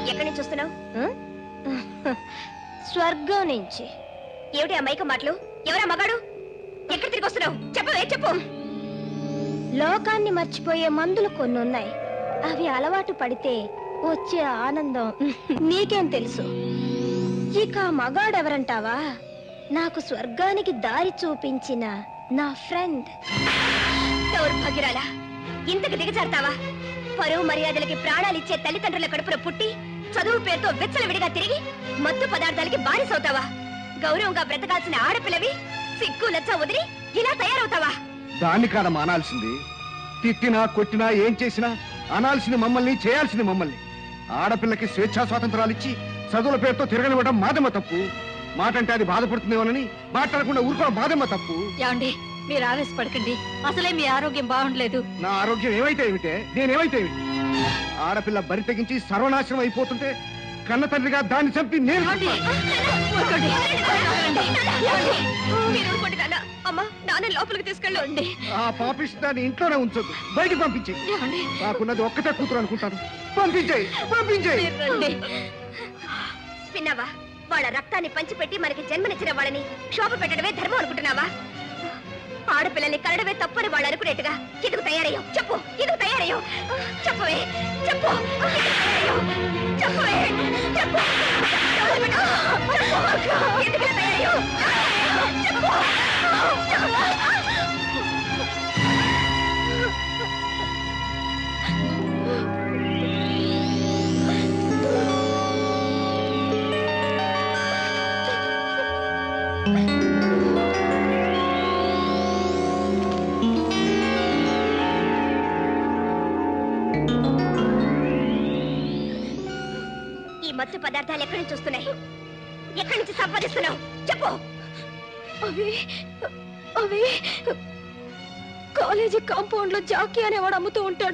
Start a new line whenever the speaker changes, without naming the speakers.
ఎక్కడి నుంచి వస్తున్నావు? స్వర్గం నుంచి. ఏమిటి ఆ మైక మాటలు? ఎవరా మగాడు? ఎక్కడ తిరిగి వస్తున్నావు? చెప్పవే, చెప్పు. లోకాన్ని మర్చిపోయే మందులు కొన్ని ఉన్నాయి. అవి అలవాటు పడితే వచ్చే ఆనందం నీకేం తెలుసు? ఇక మగాడెవరంటావా? నాకు స్వర్గానికి దారి చూపించిన నా ఫ్రెండ్. దౌర్భాగ్యురాలా, ఇంతకు దిగజారుతావా? పరువు మర్యాదలకి ప్రాణాలిచ్చే తల్లిదండ్రుల కడుపున పుట్టి చదువు పేరుతో విచ్చలవిడిగా తిరిగి మత్తు పదార్థాలకి బానిసవుతావా? గౌరవంగా బ్రతకాల్సిన ఆడపిల్లవి సిగ్గు లజ్జ వదిలి ఇలా తయారవుతావా?
దాన్ని కాదమ్మా అనాల్సింది. తిట్టినా కొట్టినా ఏం చేసినా అనాల్సింది మమ్మల్ని, చేయాల్సింది మమ్మల్ని. ఆడపిల్లకి స్వేచ్ఛా స్వాతంత్రాలు ఇచ్చి చదువుల పేరుతో తిరగనివ్వడం మాదమ్మ తప్పు. మాట అంటే అది బాధపడుతుందేమోనని మాట్లాడకుండా ఊరుకోవడం మాదమ్మ తప్పు.
ఏమండి, మీరు ఆవేశపడకండి. అసలే మీ ఆరోగ్యం బాగుండలేదు.
నా ఆరోగ్యం ఏమైతే ఏమిటే, నేనేమైతే ఏమిటి? ఆడపిల్ల బరి తెగించి సర్వనాశనం అయిపోతుంటే కన్న తండ్రిగా దాన్ని చంపి నేను
లోపలికి తీసుకెళ్ళండి.
ఆ పాపిష్టి దాన్ని ఇంట్లోనే ఉంచొద్దు, బయటికి పంపించే. నాకున్నది ఒక్కటే కూతురు అనుకుంటాను. పంపించేయి, పంపించేయి.
విన్నావా? వాళ్ళ రక్తాన్ని పంచిపెట్టి మనకి జన్మనిచ్చిన వాళ్ళని క్షోభ పెట్టడమే ధర్మం అనుకుంటున్నావా? ఆడపిల్లల్ని కరడమే తప్పని వాళ్ళు అనుకునేట్టుగా ఎందుకు తయారయ్యో? చెప్పు, ఎందుకు తయారయ్యో? చెప్పవే, చెప్పు, చెప్పవే, చెప్పు, ఎందుకు తయారయ్యో? చెప్పు. ఈ మత్తు పదార్థాలు ఎక్కడి నుంచి వస్తున్నాయి? ఎక్కడి నుంచి సంపాదిస్తున్నావు? చెప్పు. అవి అవి కాలేజీ కాంపౌండ్ లో జాకీ అనేవాడు అమ్ముతూ ఉంటాడు.